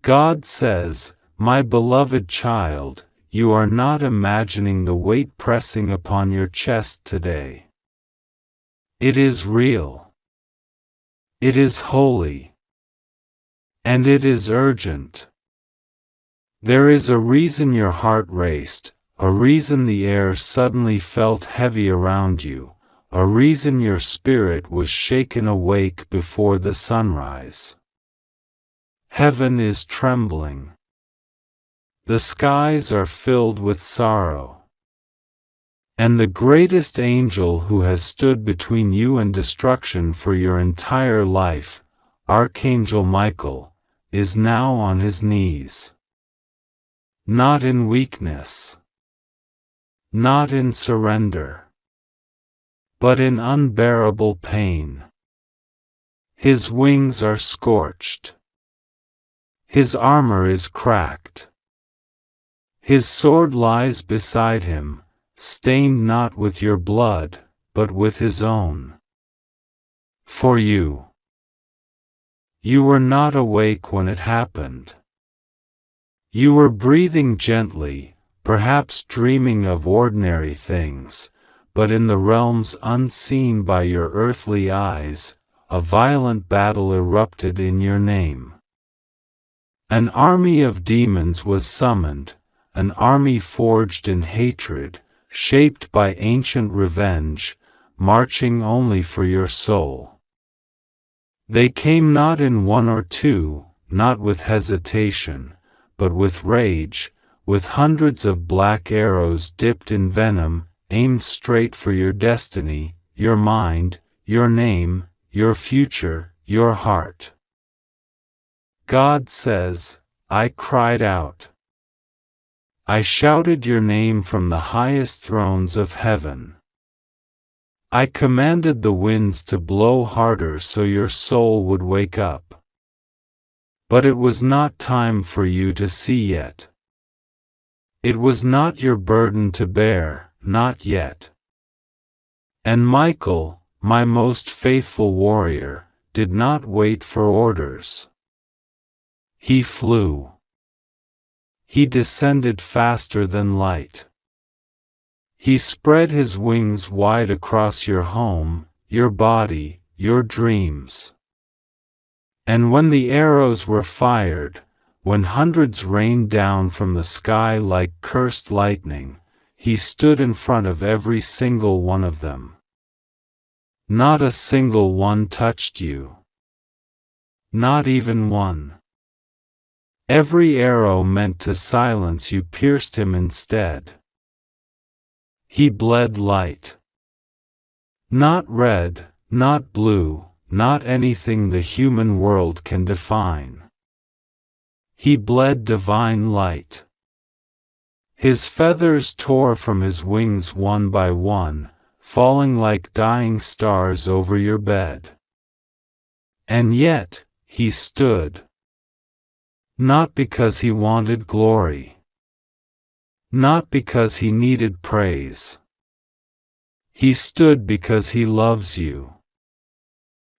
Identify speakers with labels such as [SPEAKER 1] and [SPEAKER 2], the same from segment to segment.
[SPEAKER 1] God says, "My beloved child, you are not imagining the weight pressing upon your chest today. It is real. It is holy. And it is urgent. There is a reason your heart raced, a reason the air suddenly felt heavy around you, a reason your spirit was shaken awake before the sunrise. Heaven is trembling. The skies are filled with sorrow. And the greatest angel who has stood between you and destruction for your entire life, Archangel Michael, is now on his knees. Not in weakness. Not in surrender. But in unbearable pain. His wings are scorched. His armor is cracked. His sword lies beside him, stained not with your blood, but with his own. For you. You were not awake when it happened. You were breathing gently, perhaps dreaming of ordinary things, but in the realms unseen by your earthly eyes, a violent battle erupted in your name. An army of demons was summoned, an army forged in hatred, shaped by ancient revenge, marching only for your soul. They came not in one or two, not with hesitation, but with rage, with hundreds of black arrows dipped in venom, aimed straight for your destiny, your mind, your name, your future, your heart. God says, I cried out. I shouted your name from the highest thrones of heaven. I commanded the winds to blow harder so your soul would wake up. But it was not time for you to see yet. It was not your burden to bear, not yet. And Michael, my most faithful warrior, did not wait for orders. He flew. He descended faster than light. He spread his wings wide across your home, your body, your dreams. And when the arrows were fired, when hundreds rained down from the sky like cursed lightning, he stood in front of every single one of them. Not a single one touched you. Not even one. Every arrow meant to silence you pierced him instead. He bled light. Not red, not blue, not anything the human world can define. He bled divine light. His feathers tore from his wings one by one, falling like dying stars over your bed. And yet, he stood. Not because he wanted glory. Not because he needed praise. He stood because he loves you.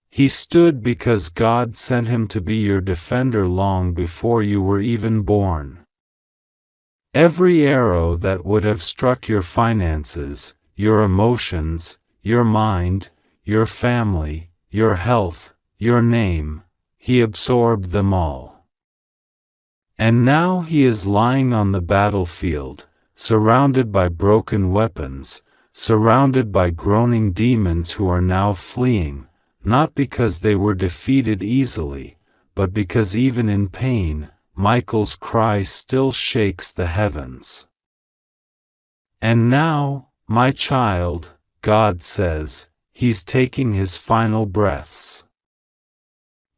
[SPEAKER 1] He stood because God sent him to be your defender long before you were even born. Every arrow that would have struck your finances, your emotions, your mind, your family, your health, your name, he absorbed them all. And now he is lying on the battlefield, surrounded by broken weapons, surrounded by groaning demons who are now fleeing, not because they were defeated easily, but because even in pain, Michael's cry still shakes the heavens. And now, my child, God says, he's taking his final breaths.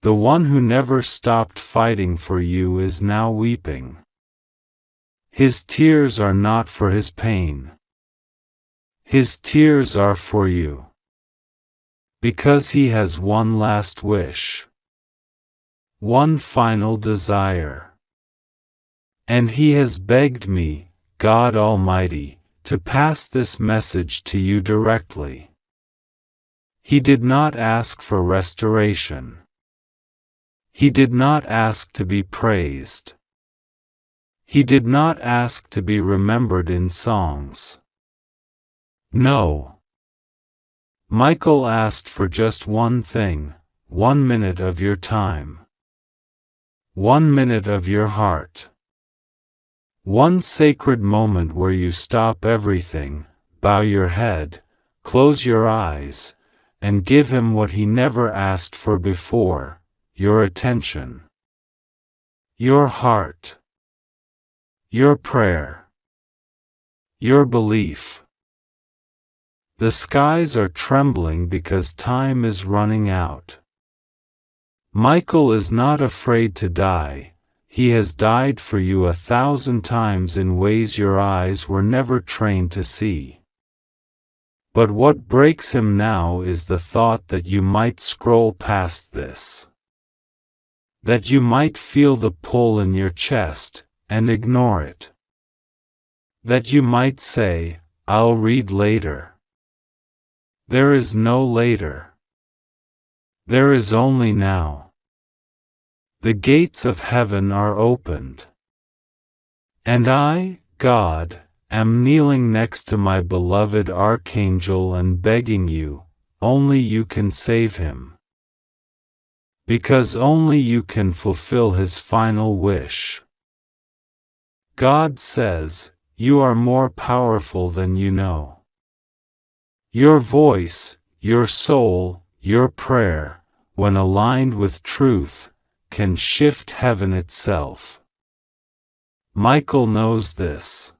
[SPEAKER 1] The one who never stopped fighting for you is now weeping. His tears are not for his pain. His tears are for you. Because he has one last wish. One final desire. And he has begged me, God Almighty, to pass this message to you directly. He did not ask for restoration. He did not ask to be praised. He did not ask to be remembered in songs. No. Michael asked for just one thing, 1 minute of your time. 1 minute of your heart. One sacred moment where you stop everything, bow your head, close your eyes, and give him what he never asked for before, your attention. Your heart. Your prayer. Your belief. The skies are trembling because time is running out. Michael is not afraid to die. He has died for you 1,000 times in ways your eyes were never trained to see. But what breaks him now is the thought that you might scroll past this. That you might feel the pull in your chest, and ignore it. That you might say, "I'll read later." There is no later. There is only now. The gates of heaven are opened. And I, God, am kneeling next to my beloved Archangel and begging you, only you can save him. Because only you can fulfill his final wish. God says, you are more powerful than you know. Your voice, your soul, your prayer, when aligned with truth, can shift heaven itself. Michael knows this.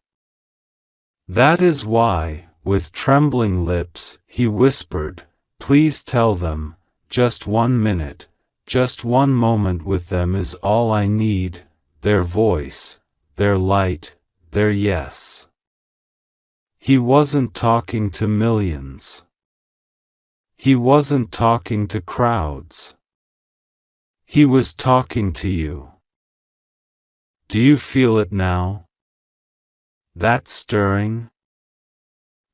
[SPEAKER 1] That is why, with trembling lips, he whispered, "Please tell them, just 1 minute, just one moment with them is all I need, their voice, their light, their yes." He wasn't talking to millions. He wasn't talking to crowds. He was talking to you. Do you feel it now? That stirring?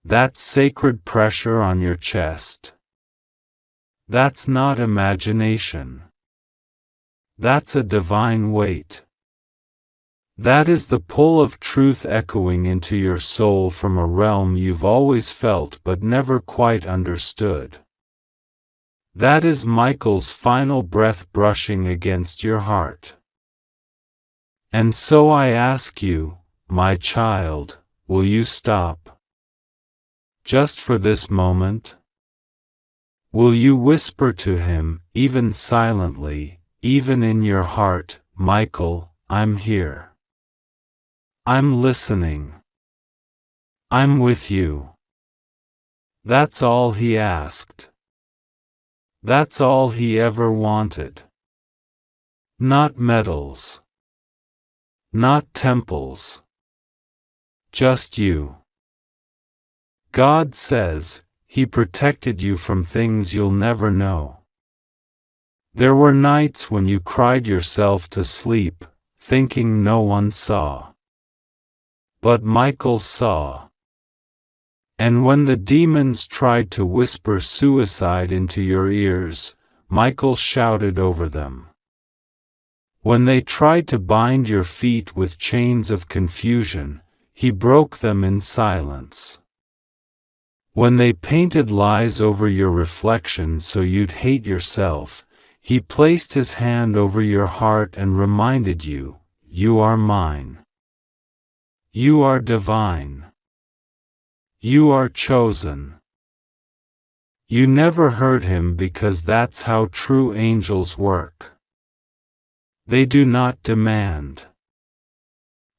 [SPEAKER 1] That sacred pressure on your chest? That's not imagination. That's a divine weight. That is the pull of truth echoing into your soul from a realm you've always felt but never quite understood. That is Michael's final breath brushing against your heart. And so I ask you, my child, will you stop? Just for this moment? Will you whisper to him, even silently, even in your heart, "Michael, I'm here. I'm listening. I'm with you." That's all he asked. That's all he ever wanted. Not medals. Not temples. Just you. God says, he protected you from things you'll never know. There were nights when you cried yourself to sleep, thinking no one saw. But Michael saw. And when the demons tried to whisper suicide into your ears, Michael shouted over them. When they tried to bind your feet with chains of confusion, he broke them in silence. When they painted lies over your reflection so you'd hate yourself, he placed his hand over your heart and reminded you, "You are mine. You are divine. You are chosen." You never heard him because that's how true angels work. They do not demand.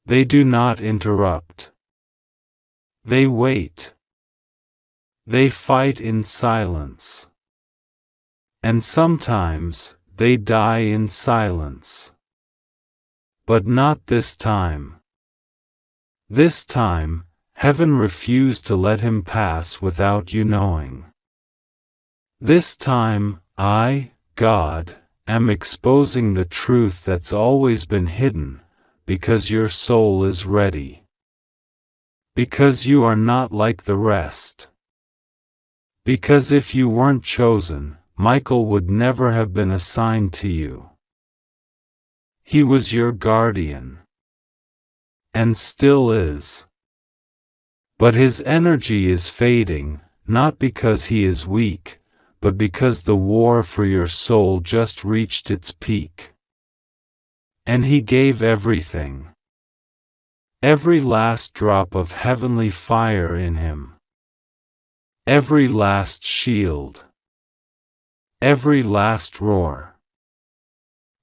[SPEAKER 1] They do not interrupt. They wait. They fight in silence. And sometimes, they die in silence. But not this time. This time, heaven refused to let him pass without you knowing. This time, I, God, am exposing the truth that's always been hidden, because your soul is ready. Because you are not like the rest. Because if you weren't chosen, Michael would never have been assigned to you. He was your guardian. And still is. But his energy is fading, not because he is weak, but because the war for your soul just reached its peak. And he gave everything. Every last drop of heavenly fire in him. Every last shield. Every last roar.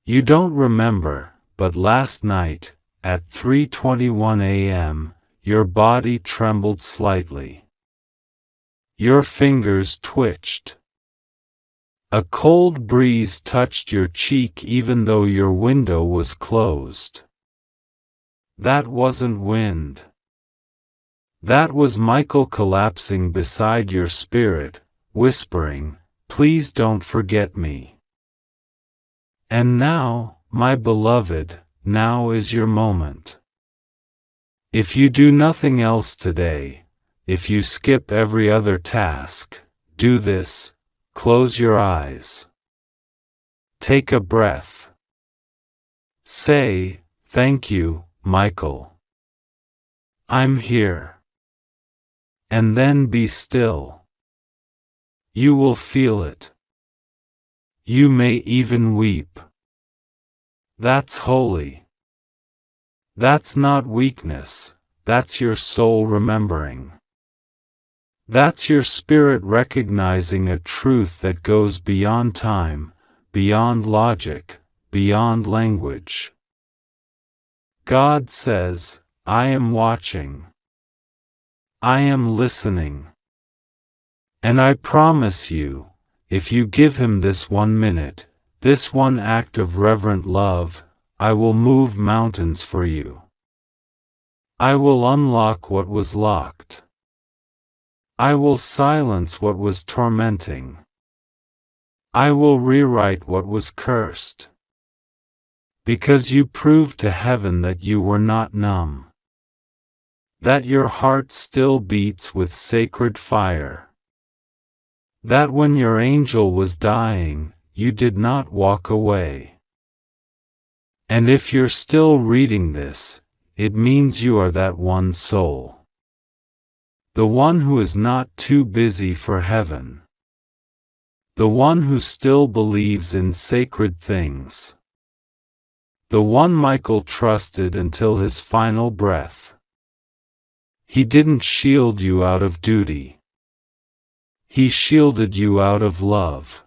[SPEAKER 1] You don't remember, but last night, at 3:21 a.m., your body trembled slightly. Your fingers twitched. A cold breeze touched your cheek even though your window was closed. That wasn't wind. That was Michael collapsing beside your spirit, whispering, "Please don't forget me." And now, my beloved, now is your moment. If you do nothing else today, if you skip every other task, do this: close your eyes. Take a breath. Say, "Thank you, Michael. I'm here." And then be still. You will feel it. You may even weep. That's holy. That's not weakness, that's your soul remembering. That's your spirit recognizing a truth that goes beyond time, beyond logic, beyond language. God says, "I am watching. I am listening. And I promise you, if you give him this 1 minute, this one act of reverent love, I will move mountains for you. I will unlock what was locked. I will silence what was tormenting. I will rewrite what was cursed. Because you proved to heaven that you were not numb. That your heart still beats with sacred fire. That when your angel was dying, you did not walk away. And if you're still reading this, it means you are that one soul. The one who is not too busy for heaven. The one who still believes in sacred things. The one Michael trusted until his final breath. He didn't shield you out of duty. He shielded you out of love.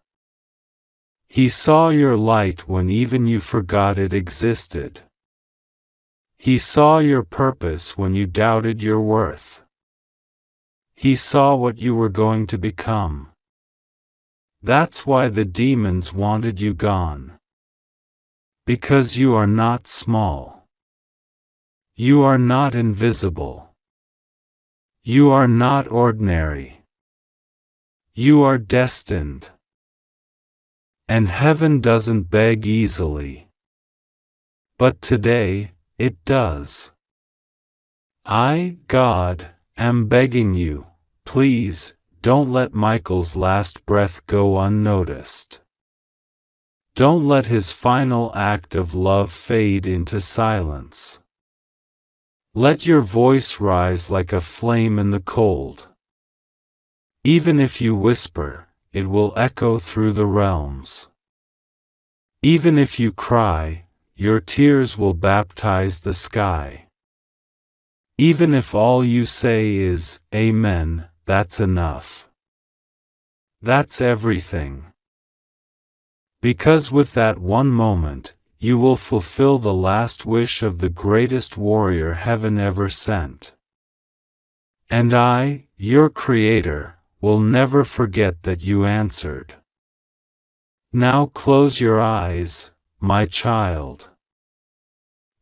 [SPEAKER 1] He saw your light when even you forgot it existed. He saw your purpose when you doubted your worth. He saw what you were going to become. That's why the demons wanted you gone. Because you are not small. You are not invisible. You are not ordinary. You are destined. And heaven doesn't beg easily. But today, it does. I, God, am begging you, please, don't let Michael's last breath go unnoticed. Don't let his final act of love fade into silence. Let your voice rise like a flame in the cold. Even if you whisper, it will echo through the realms. Even if you cry, your tears will baptize the sky. Even if all you say is, "Amen," that's enough. That's everything. Because with that one moment, you will fulfill the last wish of the greatest warrior heaven ever sent. And I, your Creator, will never forget that you answered. Now close your eyes, my child.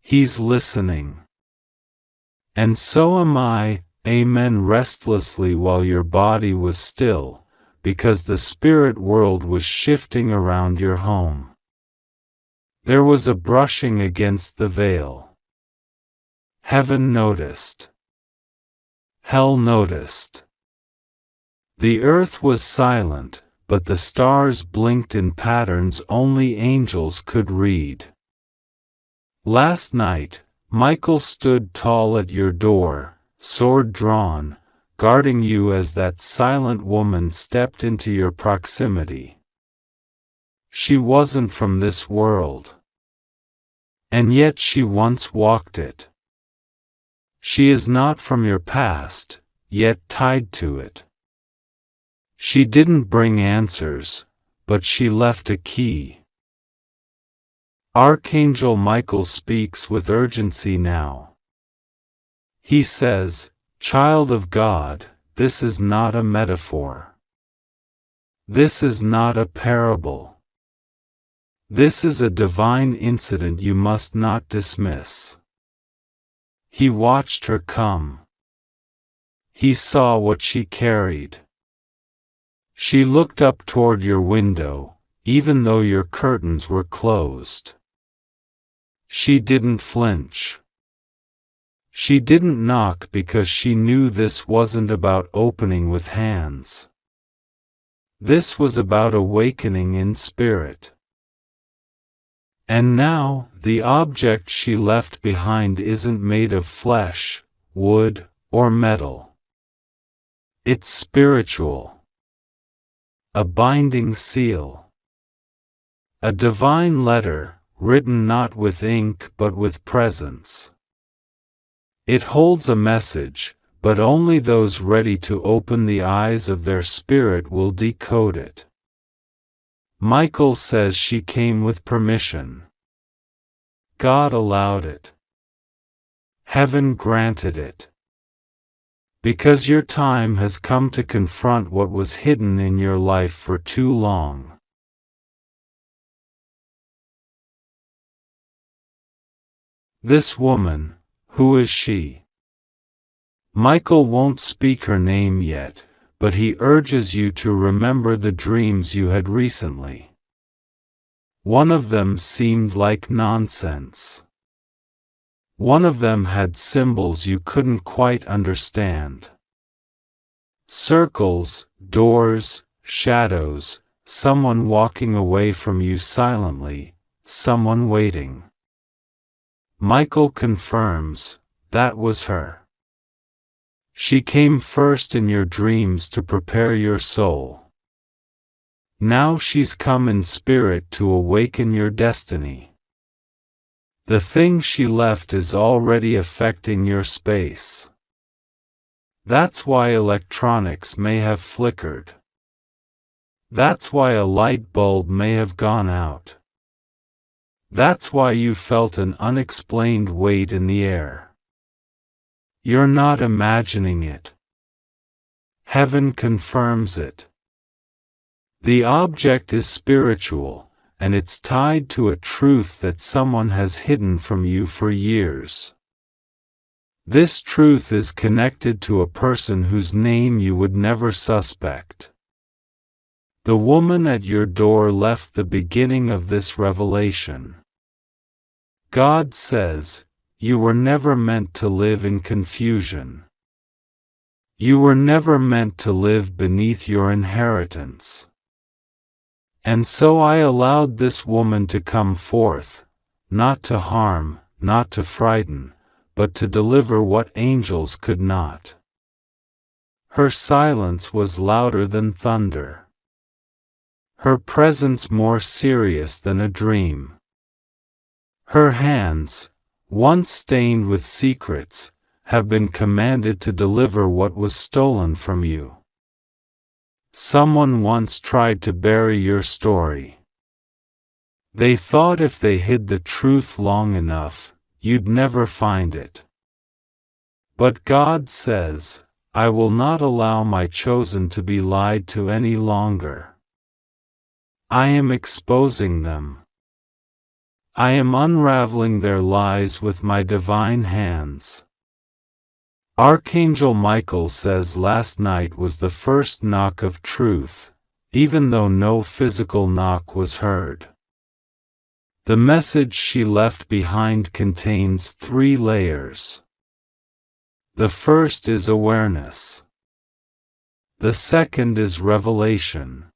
[SPEAKER 1] He's listening. And so am I, amen, restlessly while your body was still, because the spirit world was shifting around your home. There was a brushing against the veil. Heaven noticed. Hell noticed. The earth was silent, but the stars blinked in patterns only angels could read. Last night, Michael stood tall at your door, sword drawn, guarding you as that silent woman stepped into your proximity. She wasn't from this world. And yet she once walked it. She is not from your past, yet tied to it. She didn't bring answers, but she left a key. Archangel Michael speaks with urgency now. He says, "Child of God, this is not a metaphor. This is not a parable. This is a divine incident you must not dismiss." He watched her come. He saw what she carried. She looked up toward your window, even though your curtains were closed. She didn't flinch. She didn't knock because she knew this wasn't about opening with hands. This was about awakening in spirit. And now, the object she left behind isn't made of flesh, wood, or metal. It's spiritual. A binding seal. A divine letter, written not with ink but with presence. It holds a message, but only those ready to open the eyes of their spirit will decode it. Michael says she came with permission. God allowed it. Heaven granted it. Because your time has come to confront what was hidden in your life for too long. This woman, who is she? Michael won't speak her name yet, but he urges you to remember the dreams you had recently. One of them seemed like nonsense. One of them had symbols you couldn't quite understand. Circles, doors, shadows, someone walking away from you silently, someone waiting. Michael confirms, that was her. She came first in your dreams to prepare your soul. Now she's come in spirit to awaken your destiny. The thing she left is already affecting your space. That's why electronics may have flickered. That's why a light bulb may have gone out. That's why you felt an unexplained weight in the air. You're not imagining it. Heaven confirms it. The object is spiritual, and it's tied to a truth that someone has hidden from you for years. This truth is connected to a person whose name you would never suspect. The woman at your door left the beginning of this revelation. God says, you were never meant to live in confusion. You were never meant to live beneath your inheritance. And so I allowed this woman to come forth, not to harm, not to frighten, but to deliver what angels could not. Her silence was louder than thunder. Her presence more serious than a dream. Her hands, once stained with secrets, have been commanded to deliver what was stolen from you. Someone once tried to bury your story. They thought if they hid the truth long enough, you'd never find it. But God says, I will not allow my chosen to be lied to any longer. I am exposing them. I am unraveling their lies with my divine hands. Archangel Michael says last night was the first knock of truth, even though no physical knock was heard. The message she left behind contains 3 layers. The first is awareness. The second is revelation.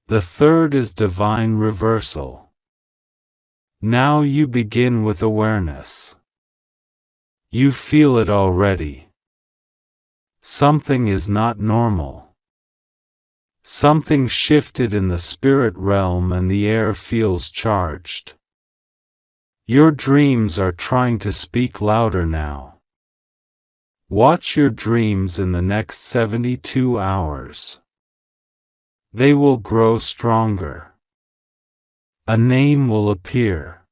[SPEAKER 1] The third is divine reversal. Now you begin with awareness. You feel it already. Something is not normal. Something shifted in the spirit realm and the air feels charged. Your dreams are trying to speak louder now. Watch your dreams in the next 72 hours. They will grow stronger. A name will appear.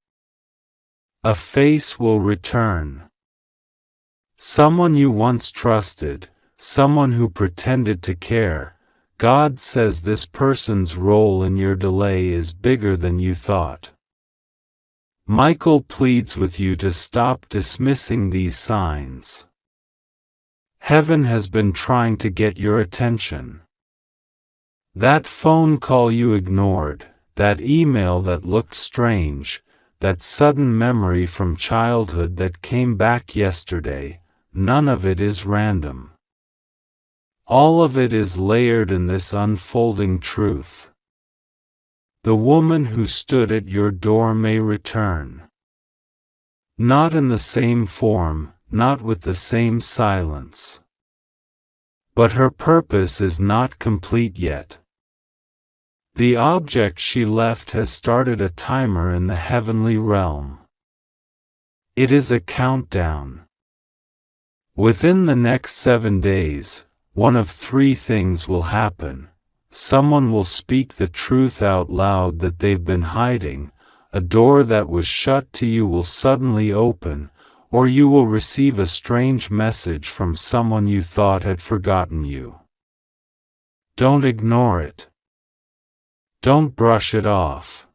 [SPEAKER 1] A face will return. Someone you once trusted, someone who pretended to care. God says this person's role in your delay is bigger than you thought. Michael pleads with you to stop dismissing these signs. Heaven has been trying to get your attention. That phone call you ignored, that email that looked strange, that sudden memory from childhood that came back yesterday, none of it is random. All of it is layered in this unfolding truth. The woman who stood at your door may return. Not in the same form, not with the same silence. But her purpose is not complete yet. The object she left has started a timer in the heavenly realm. It is a countdown. Within the next 7 days, one of 3 things will happen. Someone will speak the truth out loud that they've been hiding, a door that was shut to you will suddenly open, or you will receive a strange message from someone you thought had forgotten you. Don't ignore it. Don't brush it off.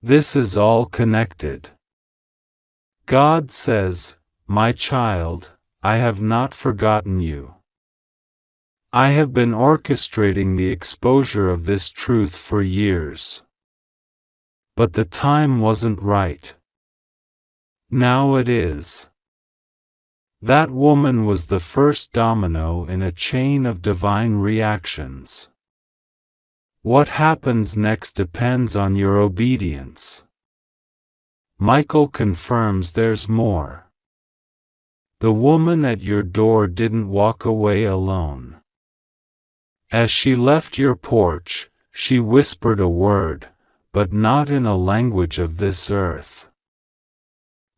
[SPEAKER 1] This is all connected. God says, "My child, I have not forgotten you. I have been orchestrating the exposure of this truth for years. But the time wasn't right. Now it is." That woman was the first domino in a chain of divine reactions. What happens next depends on your obedience. Michael confirms there's more. The woman at your door didn't walk away alone. As she left your porch, she whispered a word, but not in a language of this earth.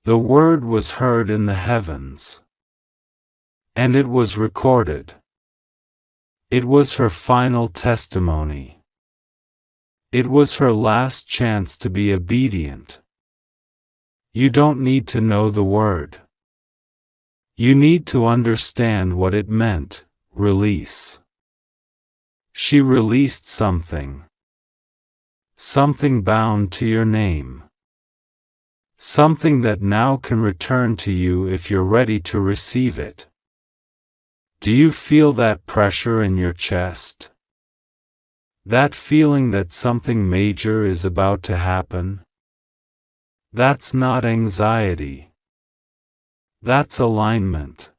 [SPEAKER 1] The word was heard in the heavens. And it was recorded. It was her final testimony. It was her last chance to be obedient. You don't need to know the word. You need to understand what it meant. Release. She released something. Something bound to your name. Something that now can return to you if you're ready to receive it. Do you feel that pressure in your chest? That feeling that something major is about to happen? That's not anxiety. That's alignment.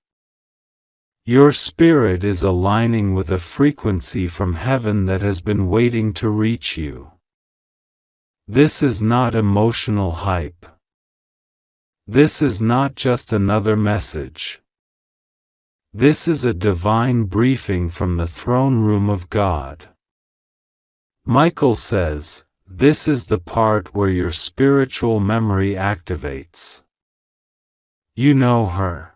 [SPEAKER 1] Your spirit is aligning with a frequency from heaven that has been waiting to reach you. This is not emotional hype. This is not just another message. This is a divine briefing from the throne room of God. Michael says, this is the part where your spiritual memory activates. You know her.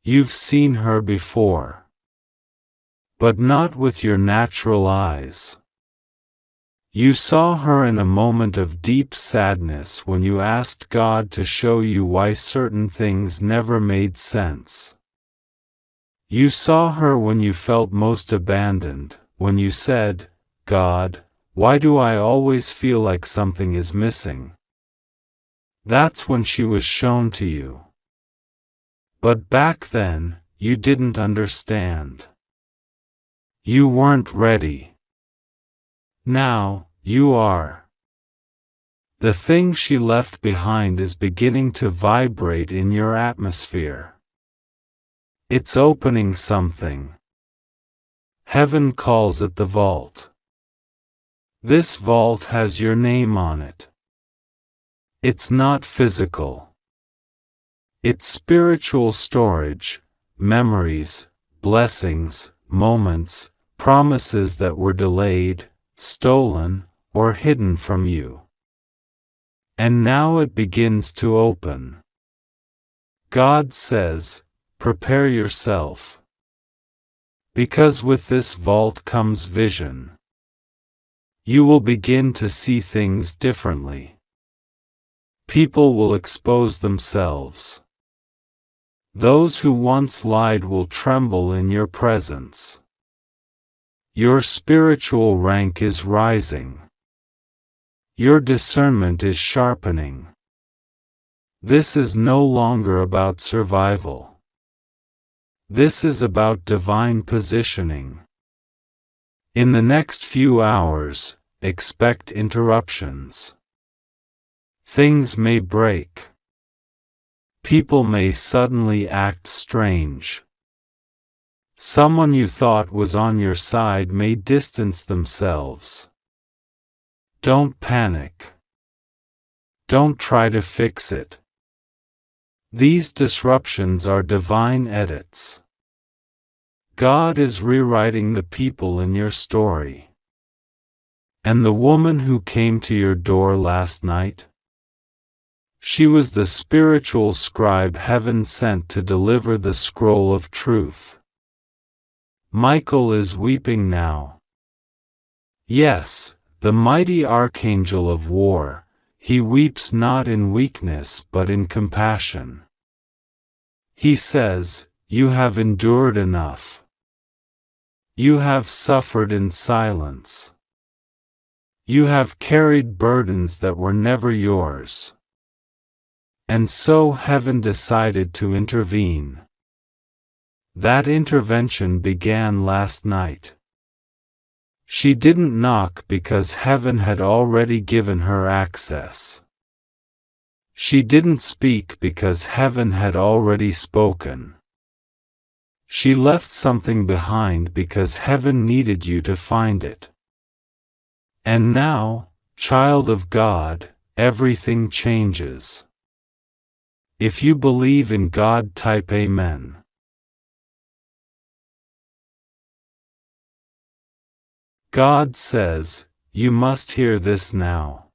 [SPEAKER 1] You've seen her before. But not with your natural eyes. You saw her in a moment of deep sadness when you asked God to show you why certain things never made sense. You saw her when you felt most abandoned, when you said, "God, why do I always feel like something is missing?" That's when she was shown to you. But back then, you didn't understand. You weren't ready. Now, you are. The thing she left behind is beginning to vibrate in your atmosphere. It's opening something. Heaven calls it the vault. This vault has your name on it. It's not physical. It's spiritual storage, memories, blessings, moments, promises that were delayed, stolen, or hidden from you. And now it begins to open. God says, prepare yourself. Because with this vault comes vision. You will begin to see things differently. People will expose themselves. Those who once lied will tremble in your presence. Your spiritual rank is rising. Your discernment is sharpening. This is no longer about survival. This is about divine positioning. In the next few hours, expect interruptions. Things may break. People may suddenly act strange. Someone you thought was on your side may distance themselves. Don't panic. Don't try to fix it. These disruptions are divine edits. God is rewriting the people in your story. And the woman who came to your door last night? She was the spiritual scribe heaven sent to deliver the scroll of truth. Michael is weeping now. Yes, the mighty Archangel of war. He weeps not in weakness but in compassion. He says, you have endured enough. You have suffered in silence. You have carried burdens that were never yours. And so heaven decided to intervene. That intervention began last night. She didn't knock because heaven had already given her access. She didn't speak because heaven had already spoken. She left something behind because heaven needed you to find it. And now, child of God, everything changes. If you believe in God, type Amen. God says, you must hear this now.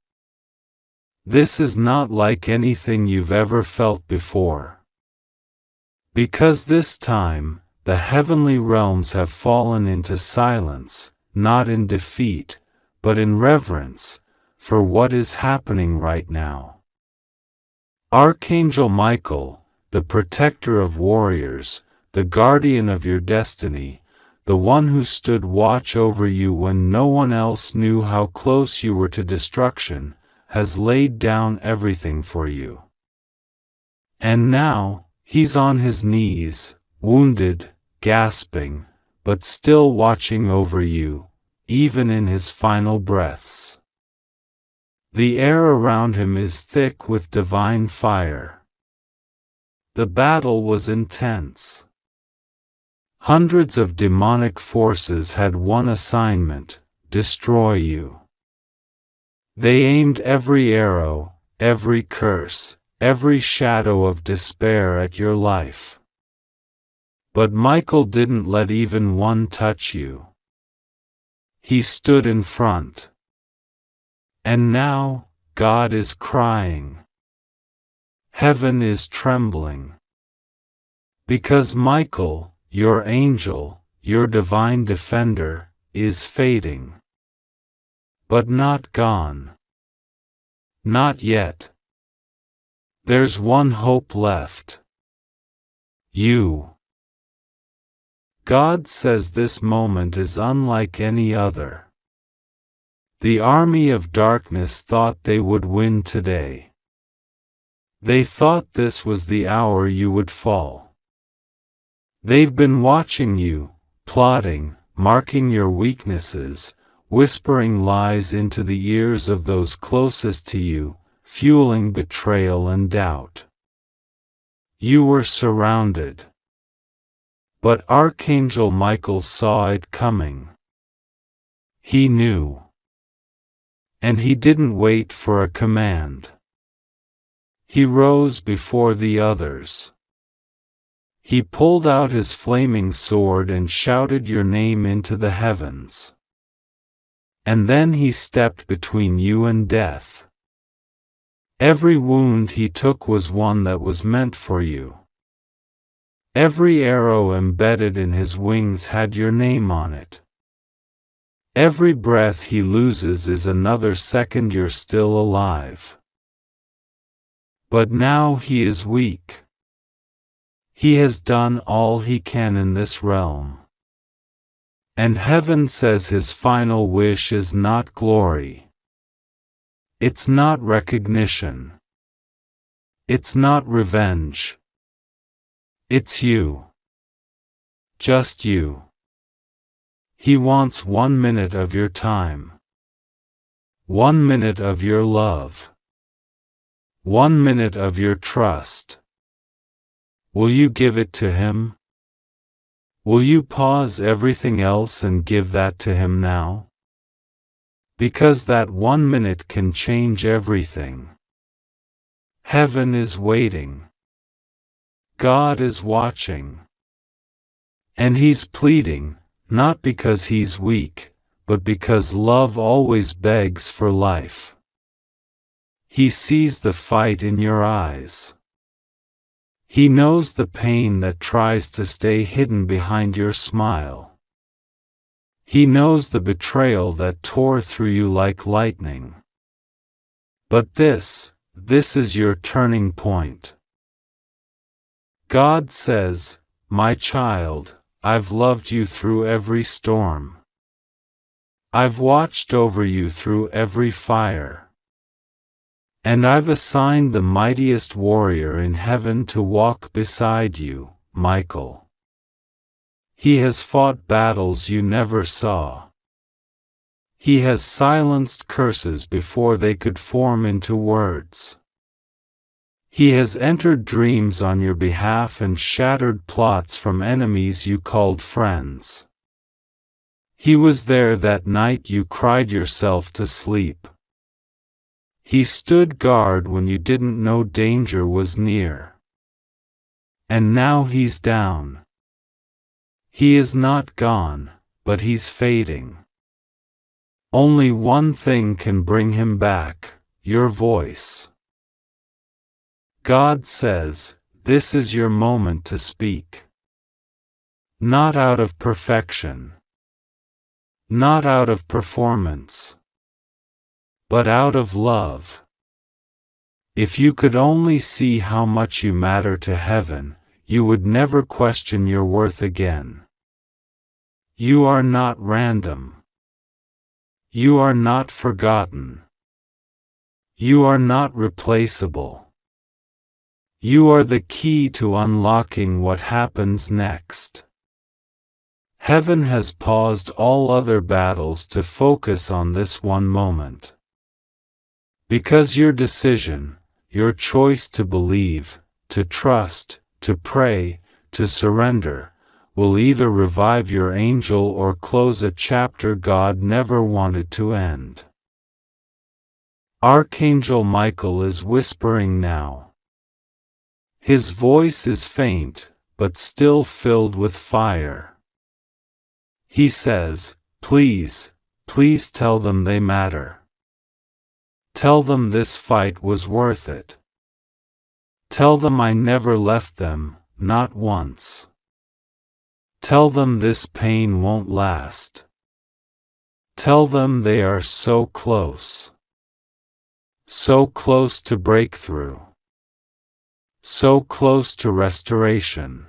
[SPEAKER 1] This is not like anything you've ever felt before. Because this time, the heavenly realms have fallen into silence, not in defeat, but in reverence, for what is happening right now. Archangel Michael, the protector of warriors, the guardian of your destiny, the one who stood watch over you when no one else knew how close you were to destruction, has laid down everything for you. And now, he's on his knees, wounded, gasping, but still watching over you, even in his final breaths. The air around him is thick with divine fire. The battle was intense. Hundreds of demonic forces had one assignment: destroy you. They aimed every arrow, every curse, every shadow of despair at your life. But Michael didn't let even one touch you. He stood in front. And now, God is crying. Heaven is trembling. Because Michael, your angel, your divine defender, is fading. But not gone. Not yet. There's one hope left. You. God says this moment is unlike any other. The army of darkness thought they would win today. They thought this was the hour you would fall. They've been watching you, plotting, marking your weaknesses, whispering lies into the ears of those closest to you, fueling betrayal and doubt. You were surrounded. But Archangel Michael saw it coming. He knew. And he didn't wait for a command. He rose before the others. He pulled out his flaming sword and shouted your name into the heavens. And then he stepped between you and death. Every wound he took was one that was meant for you. Every arrow embedded in his wings had your name on it. Every breath he loses is another second you're still alive. But now he is weak. He has done all he can in this realm. And heaven says his final wish is not glory. It's not recognition. It's not revenge. It's you. Just you. He wants 1 minute of your time. 1 minute of your love. 1 minute of your trust. Will you give it to him? Will you pause everything else and give that to him now? Because that 1 minute can change everything. Heaven is waiting. God is watching. And he's pleading, not because he's weak, but because love always begs for life. He sees the fight in your eyes. He knows the pain that tries to stay hidden behind your smile. He knows the betrayal that tore through you like lightning. But this is your turning point. God says, my child, I've loved you through every storm. I've watched over you through every fire. And I've assigned the mightiest warrior in heaven to walk beside you, Michael. He has fought battles you never saw. He has silenced curses before they could form into words. He has entered dreams on your behalf and shattered plots from enemies you called friends. He was there that night you cried yourself to sleep. He stood guard when you didn't know danger was near. And now he's down. He is not gone, but he's fading. Only one thing can bring him back, your voice. God says, this is your moment to speak. Not out of perfection. Not out of performance. But out of love. If you could only see how much you matter to heaven, you would never question your worth again. You are not random. You are not forgotten. You are not replaceable. You are the key to unlocking what happens next. Heaven has paused all other battles to focus on this one moment. Because your decision, your choice to believe, to trust, to pray, to surrender, will either revive your angel or close a chapter God never wanted to end. Archangel Michael is whispering now. His voice is faint, but still filled with fire. He says, please, please tell them they matter. Tell them this fight was worth it. Tell them I never left them, not once. Tell them this pain won't last. Tell them they are so close. So close to breakthrough. So close to restoration.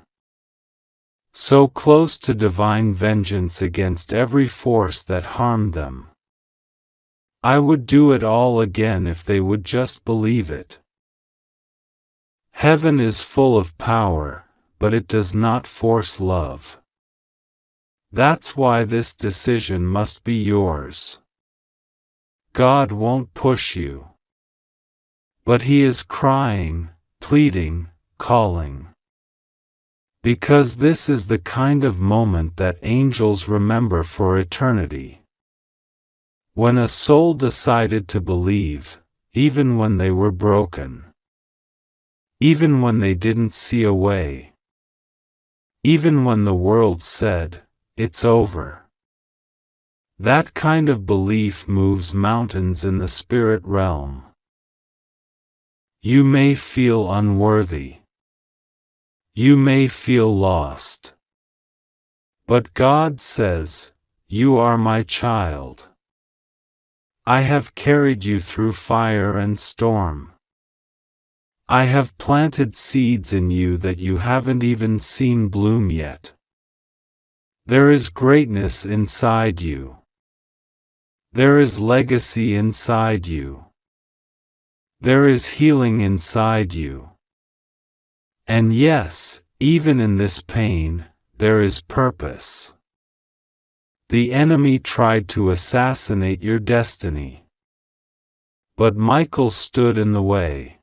[SPEAKER 1] So close to divine vengeance against every force that harmed them. I would do it all again if they would just believe it. Heaven is full of power, but it does not force love. That's why this decision must be yours. God won't push you. But He is crying, pleading, calling. Because this is the kind of moment that angels remember for eternity. When a soul decided to believe, even when they were broken. even when they didn't see a way. Even when the world said, "It's over." That kind of belief moves mountains in the spirit realm. You may feel unworthy. You may feel lost. But God says, "You are my child. I have carried you through fire and storm. I have planted seeds in you that you haven't even seen bloom yet. There is greatness inside you. There is legacy inside you. There is healing inside you. And yes, even in this pain, there is purpose. The enemy tried to assassinate your destiny. But Michael stood in the way.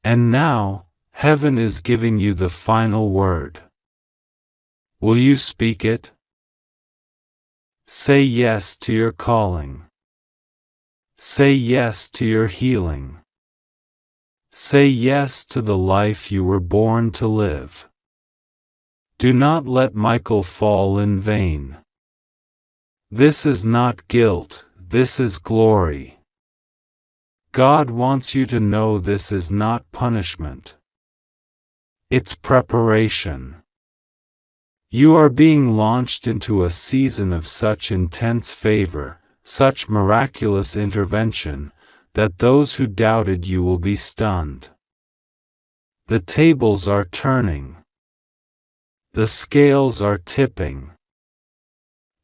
[SPEAKER 1] And now, heaven is giving you the final word. Will you speak it? Say yes to your calling. Say yes to your healing. Say yes to the life you were born to live. Do not let Michael fall in vain. This is not guilt, this is glory. God wants you to know this is not punishment. It's preparation. You are being launched into a season of such intense favor, such miraculous intervention, that those who doubted you will be stunned. The tables are turning. The scales are tipping.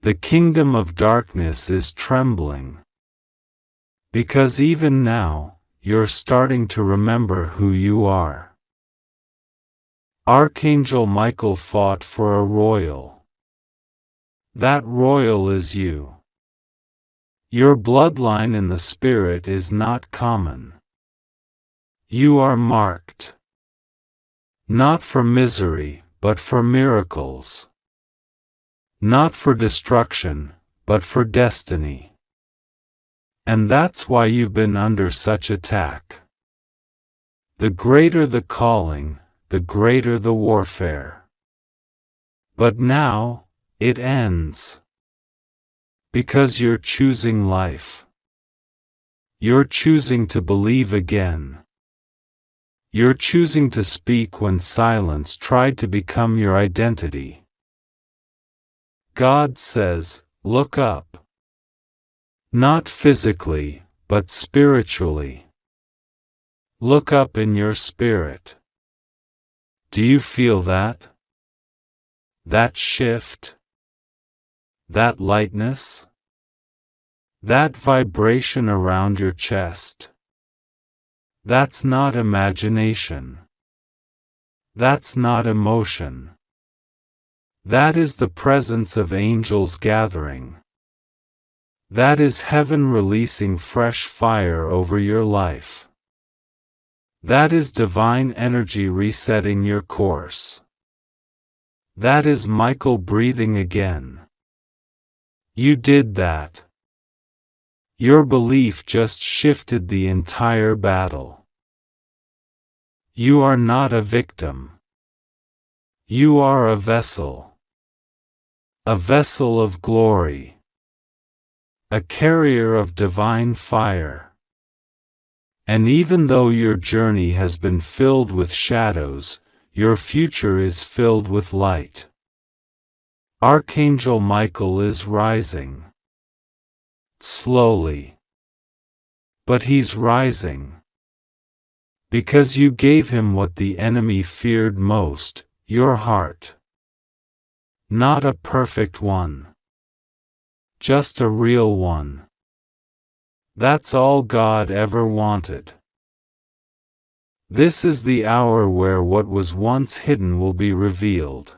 [SPEAKER 1] The kingdom of darkness is trembling. Because even now, you're starting to remember who you are. Archangel Michael fought for a royal. That royal is you. Your bloodline in the spirit is not common. You are marked. Not for misery, but for miracles. Not for destruction, but for destiny. And that's why you've been under such attack. The greater the calling, the greater the warfare. But now, it ends. Because you're choosing life. You're choosing to believe again. You're choosing to speak when silence tried to become your identity. God says, look up. Not physically, but spiritually. Look up in your spirit. Do you feel that? That shift? That lightness? That vibration around your chest? That's not imagination. That's not emotion. That is the presence of angels gathering. That is heaven releasing fresh fire over your life. That is divine energy resetting your course. That is Michael breathing again. You did that. Your belief just shifted the entire battle. You are not a victim. You are a vessel. A vessel of glory. A carrier of divine fire. And even though your journey has been filled with shadows, your future is filled with light. Archangel Michael is rising. Slowly. But he's rising. Because you gave him what the enemy feared most, your heart. Not a perfect one. Just a real one. That's all God ever wanted. This is the hour where what was once hidden will be revealed.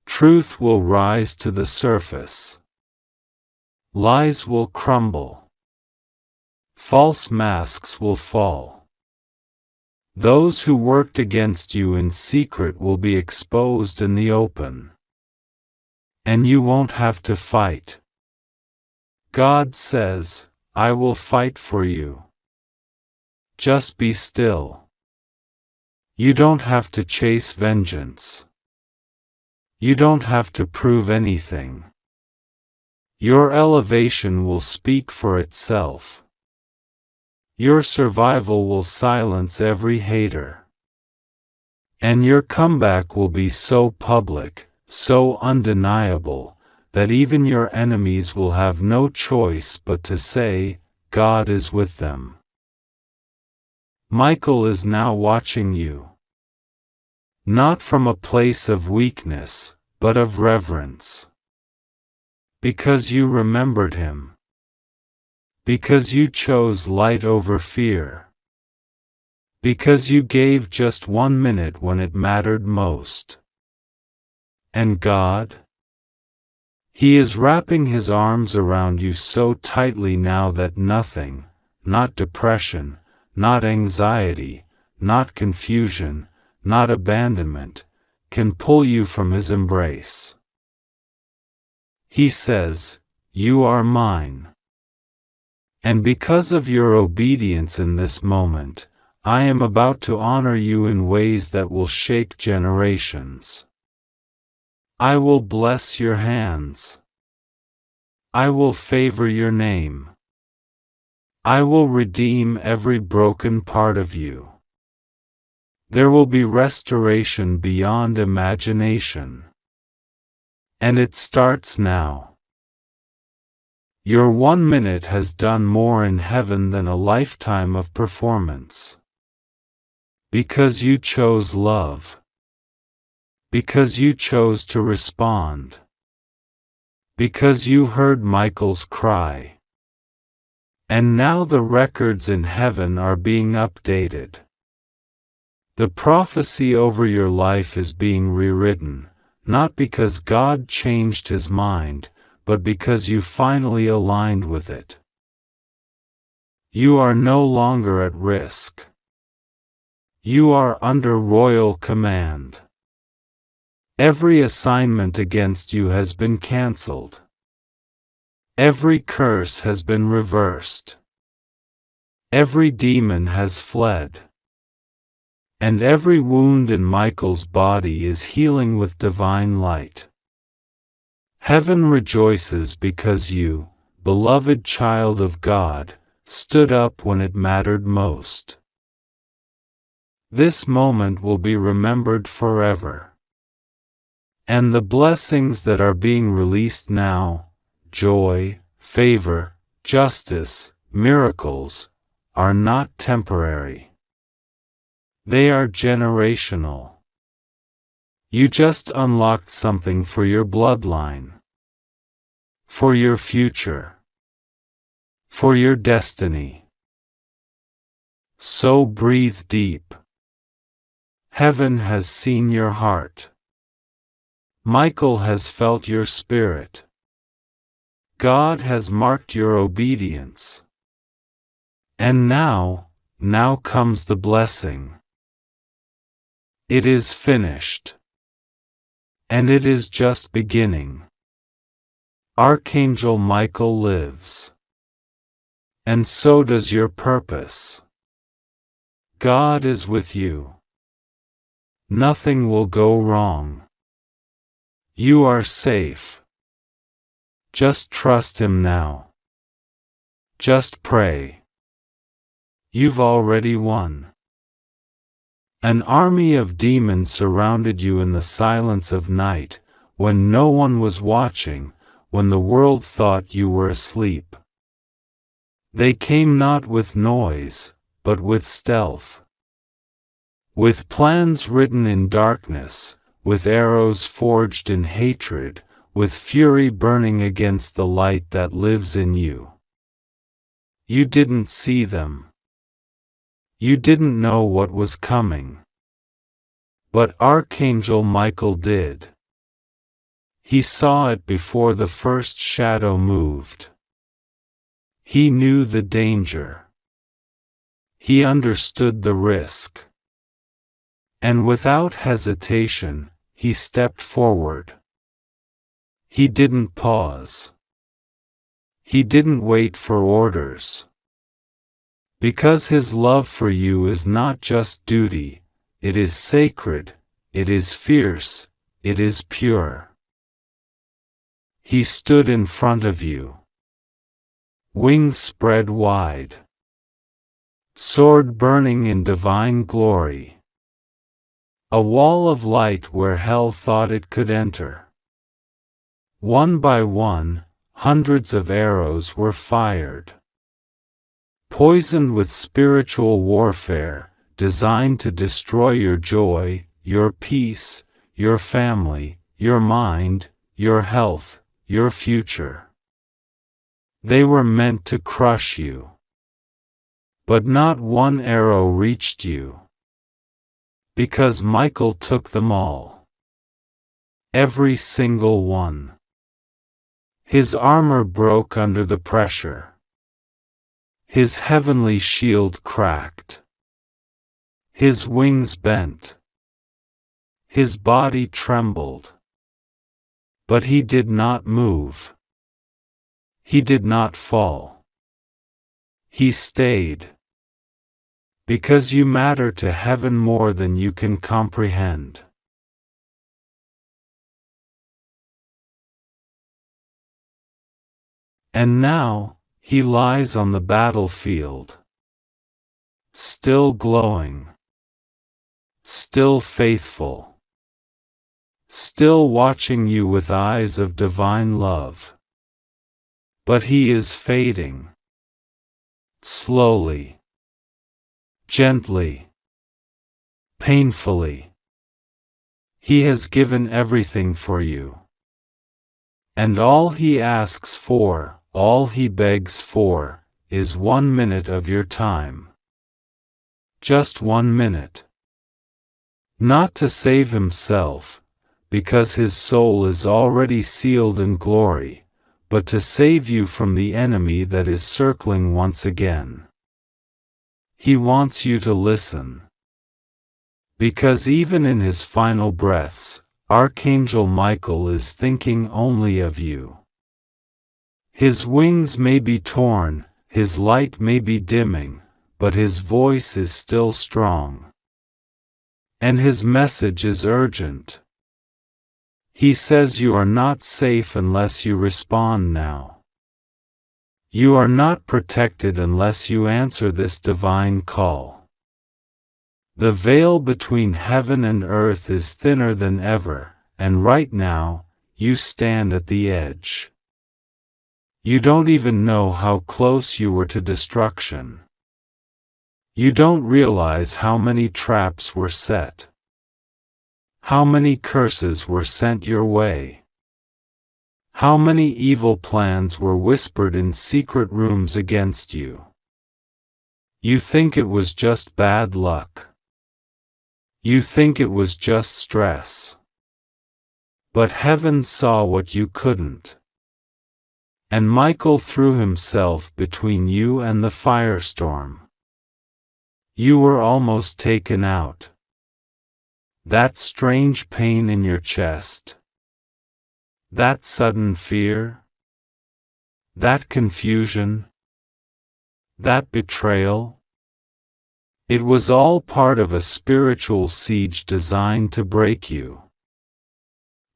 [SPEAKER 1] Truth will rise to the surface. Lies will crumble. False masks will fall. Those who worked against you in secret will be exposed in the open. And you won't have to fight. God says, I will fight for you. Just be still. You don't have to chase vengeance. You don't have to prove anything. Your elevation will speak for itself. Your survival will silence every hater. And your comeback will be so public, so undeniable, that even your enemies will have no choice but to say, God is with them. Michael is now watching you. Not from a place of weakness, but of reverence. Because you remembered him. Because you chose light over fear. Because you gave just 1 minute when it mattered most. And God? He is wrapping his arms around you so tightly now that nothing, not depression, not anxiety, not confusion, not abandonment, can pull you from his embrace. He says, "You are mine." And because of your obedience in this moment, I am about to honor you in ways that will shake generations. I will bless your hands. I will favor your name. I will redeem every broken part of you. There will be restoration beyond imagination. And it starts now. Your 1 minute has done more in heaven than a lifetime of performance. Because you chose love. Because you chose to respond. Because you heard Michael's cry. And now the records in heaven are being updated. The prophecy over your life is being rewritten, not because God changed his mind, but because you finally aligned with it. You are no longer at risk. You are under royal command. Every assignment against you has been cancelled. Every curse has been reversed. Every demon has fled. And every wound in Michael's body is healing with divine light. Heaven rejoices because you, beloved child of God, stood up when it mattered most. This moment will be remembered forever. And the blessings that are being released now, joy, favor, justice, miracles, are not temporary. They are generational. You just unlocked something for your bloodline. For your future. For your destiny. So breathe deep. Heaven has seen your heart. Michael has felt your spirit. God has marked your obedience. And now comes the blessing. It is finished. And it is just beginning. Archangel Michael lives. And so does your purpose. God is with you. Nothing will go wrong. You are safe. Just trust him now. Just pray. You've already won. An army of demons surrounded you in the silence of night, when no one was watching, when the world thought you were asleep. They came not with noise, but with stealth. With plans written in darkness, with arrows forged in hatred, with fury burning against the light that lives in you. You didn't see them. You didn't know what was coming. But Archangel Michael did. He saw it before the first shadow moved. He knew the danger. He understood the risk. And without hesitation, he stepped forward. He didn't pause. He didn't wait for orders. Because his love for you is not just duty, it is sacred, it is fierce, it is pure. He stood in front of you, wings spread wide, sword burning in divine glory, a wall of light where hell thought it could enter. One by one, hundreds of arrows were fired, poisoned with spiritual warfare, designed to destroy your joy, your peace, your family, your mind, your health, your future. They were meant to crush you. But not one arrow reached you, because Michael took them all. Every single one. His armor broke under the pressure. His heavenly shield cracked. His wings bent. His body trembled. But he did not move. He did not fall. He stayed. Because you matter to heaven more than you can comprehend. And now, he lies on the battlefield, still glowing, still faithful, still watching you with eyes of divine love. But he is fading, slowly, gently, painfully. He has given everything for you. And all he asks for, all he begs for, is 1 minute of your time. Just 1 minute. Not to save himself, because his soul is already sealed in glory, but to save you from the enemy that is circling once again. He wants you to listen. Because even in his final breaths, Archangel Michael is thinking only of you. His wings may be torn, his light may be dimming, but his voice is still strong. And his message is urgent. He says you are not safe unless you respond now. You are not protected unless you answer this divine call. The veil between heaven and earth is thinner than ever, and right now, you stand at the edge. You don't even know how close you were to destruction. You don't realize how many traps were set. How many curses were sent your way. How many evil plans were whispered in secret rooms against you. You think it was just bad luck. You think it was just stress. But heaven saw what you couldn't. And Michael threw himself between you and the firestorm. You were almost taken out. That strange pain in your chest. That sudden fear. That confusion. That betrayal. It was all part of a spiritual siege designed to break you.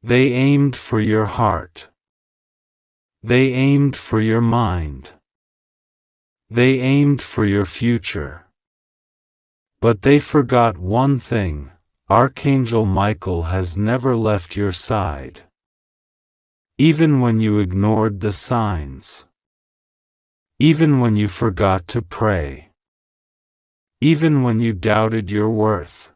[SPEAKER 1] They aimed for your heart. They aimed for your mind. They aimed for your future. But they forgot one thing: Archangel Michael has never left your side. Even when you ignored the signs. Even when you forgot to pray. Even when you doubted your worth.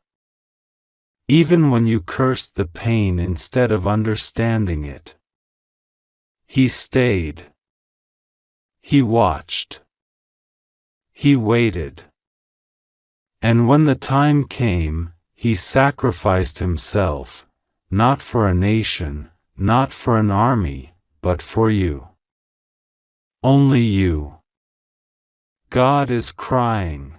[SPEAKER 1] Even when you cursed the pain instead of understanding it. He stayed. He watched. He waited. And when the time came, he sacrificed himself, not for a nation, not for an army, but for you. Only you. God is crying.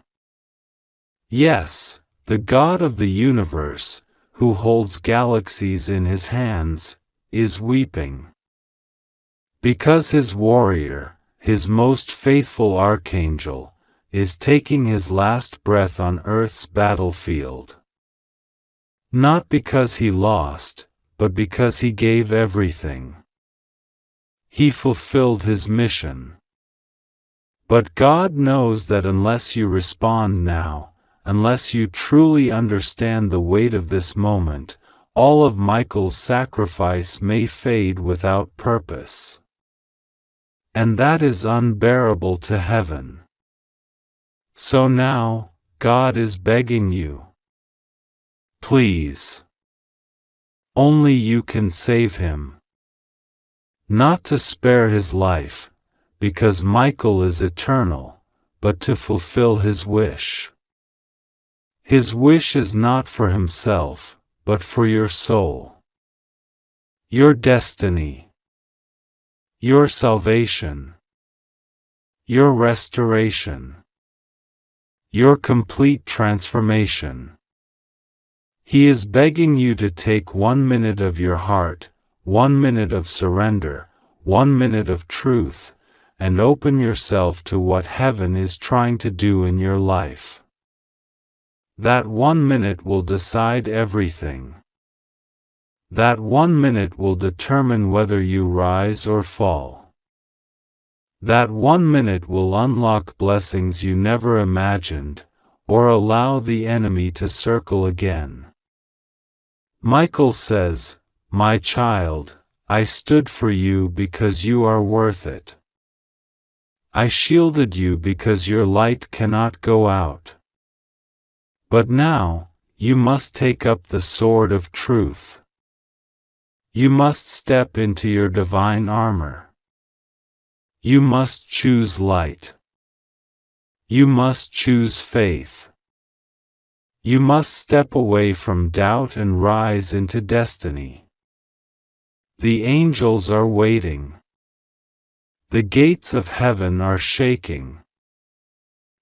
[SPEAKER 1] Yes, the God of the universe, who holds galaxies in his hands, is weeping. Because his warrior, his most faithful archangel, is taking his last breath on Earth's battlefield. Not because he lost, but because he gave everything. He fulfilled his mission. But God knows that unless you respond now, unless you truly understand the weight of this moment, all of Michael's sacrifice may fade without purpose. And that is unbearable to heaven. So now, God is begging you. Please. Only you can save him. Not to spare his life, because Michael is eternal, but to fulfill his wish. His wish is not for himself, but for your soul. Your destiny. Your salvation. Your restoration. Your complete transformation. He is begging you to take 1 minute of your heart, 1 minute of surrender, 1 minute of truth, and open yourself to what heaven is trying to do in your life. That 1 minute will decide everything. That 1 minute will determine whether you rise or fall. That 1 minute will unlock blessings you never imagined, or allow the enemy to circle again. Michael says, "My child, I stood for you because you are worth it. I shielded you because your light cannot go out. But now, you must take up the sword of truth. You must step into your divine armor. You must choose light. You must choose faith. You must step away from doubt and rise into destiny. The angels are waiting. The gates of heaven are shaking.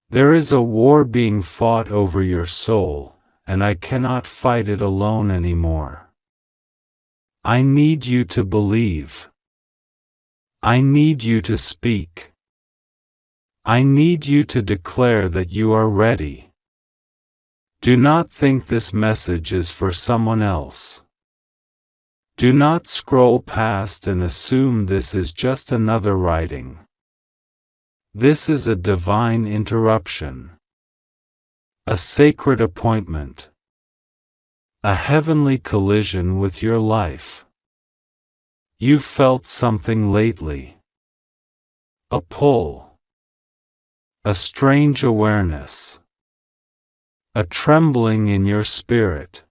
[SPEAKER 1] There is a war being fought over your soul, and I cannot fight it alone anymore. I need you to believe. I need you to speak. I need you to declare that you are ready. Do not think this message is for someone else. Do not scroll past and assume this is just another writing. This is a divine interruption. A sacred appointment. A heavenly collision with your life. You've felt something lately. A pull. A strange awareness. A trembling in your spirit.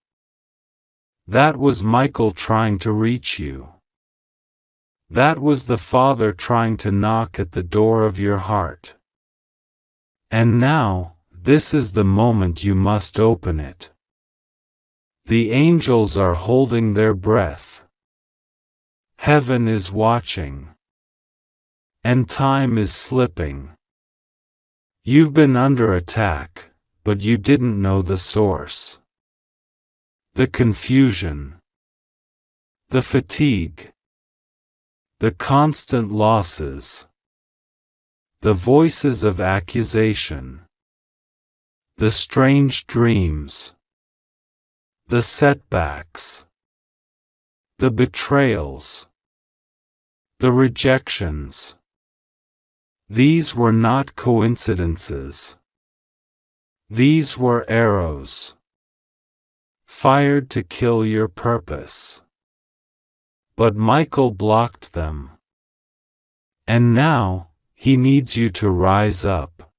[SPEAKER 1] That was Michael trying to reach you. That was the Father trying to knock at the door of your heart. And now, this is the moment you must open it. The angels are holding their breath. Heaven is watching. And time is slipping. You've been under attack, but you didn't know the source. The confusion. The fatigue. The constant losses. The voices of accusation. The strange dreams. The setbacks. The betrayals. The rejections. These were not coincidences. These were arrows. Fired to kill your purpose. But Michael blocked them. And now, he needs you to rise up.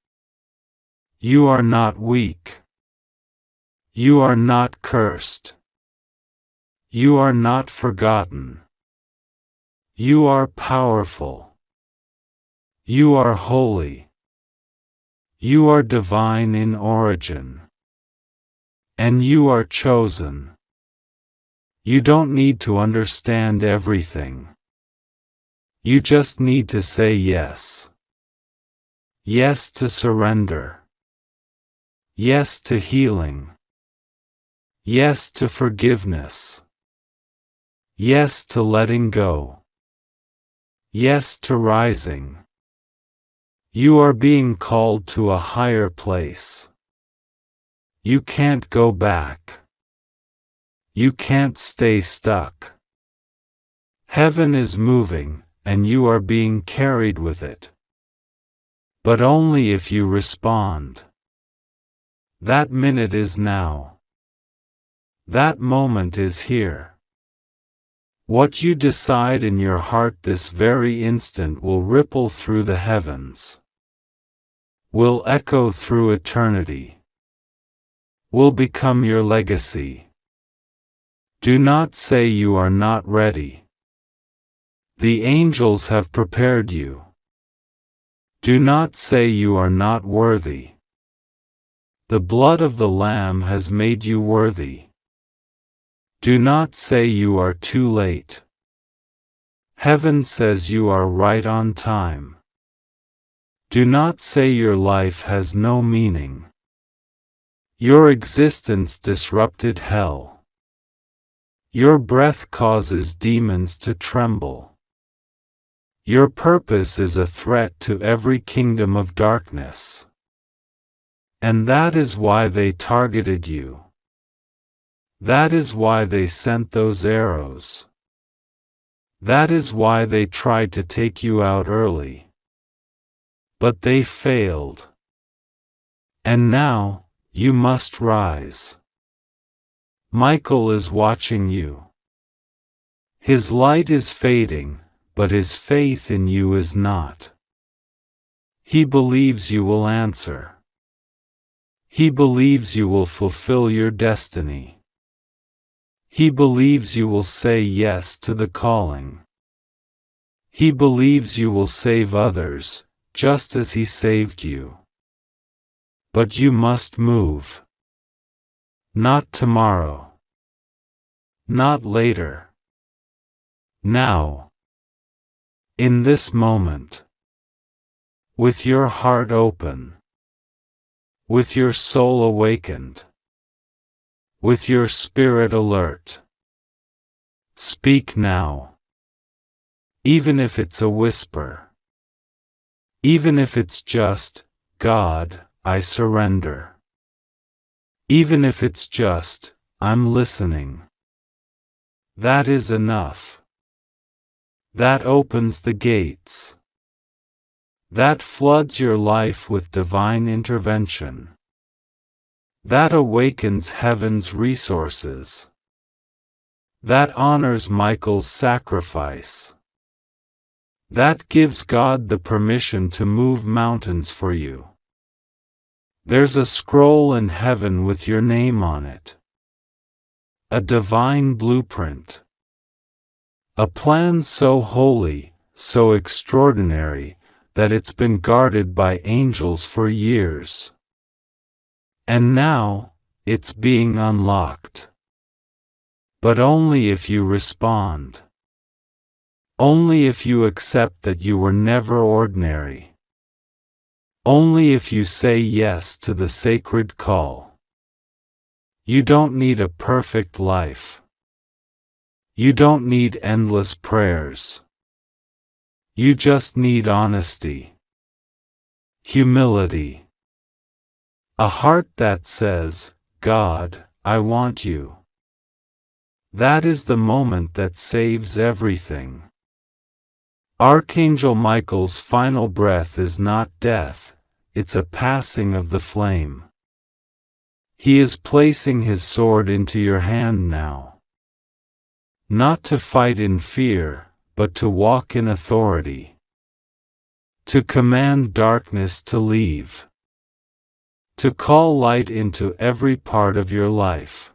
[SPEAKER 1] You are not weak. You are not cursed. You are not forgotten. You are powerful. You are holy. You are divine in origin. And you are chosen. You don't need to understand everything. You just need to say yes. Yes to surrender. Yes to healing. Yes to forgiveness. Yes to letting go. Yes to rising. You are being called to a higher place. You can't go back. You can't stay stuck. Heaven is moving, and you are being carried with it. But only if you respond. That minute is now. That moment is here. What you decide in your heart this very instant will ripple through the heavens, will echo through eternity, will become your legacy. Do not say you are not ready. The angels have prepared you. Do not say you are not worthy. The blood of the Lamb has made you worthy. Do not say you are too late. Heaven says you are right on time. Do not say your life has no meaning. Your existence disrupted hell. Your breath causes demons to tremble. Your purpose is a threat to every kingdom of darkness. And that is why they targeted you. That is why they sent those arrows. That is why they tried to take you out early. But they failed. And now, you must rise. Michael is watching you. His light is fading, but his faith in you is not. He believes you will answer. He believes you will fulfill your destiny. He believes you will say yes to the calling. He believes you will save others, just as he saved you. But you must move. Not tomorrow. Not later. Now. In this moment. With your heart open. With your soul awakened. With your spirit alert. Speak now. Even if it's a whisper. Even if it's just, God, I surrender. Even if it's just, I'm listening. That is enough. That opens the gates. That floods your life with divine intervention. That awakens heaven's resources. That honors Michael's sacrifice. That gives God the permission to move mountains for you. There's a scroll in heaven with your name on it. A divine blueprint. A plan so holy, so extraordinary, that it's been guarded by angels for years. And now, it's being unlocked. But only if you respond. Only if you accept that you were never ordinary. Only if you say yes to the sacred call. You don't need a perfect life. You don't need endless prayers. You just need honesty. Humility. A heart that says, God, I want you. That is the moment that saves everything. Archangel Michael's final breath is not death, it's a passing of the flame. He is placing his sword into your hand now. Not to fight in fear, but to walk in authority. To command darkness to leave. To call light into every part of your life.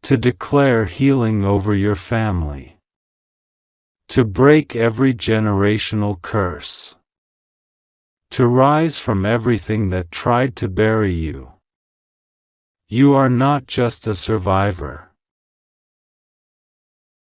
[SPEAKER 1] To declare healing over your family. To break every generational curse. To rise from everything that tried to bury you. You are not just a survivor.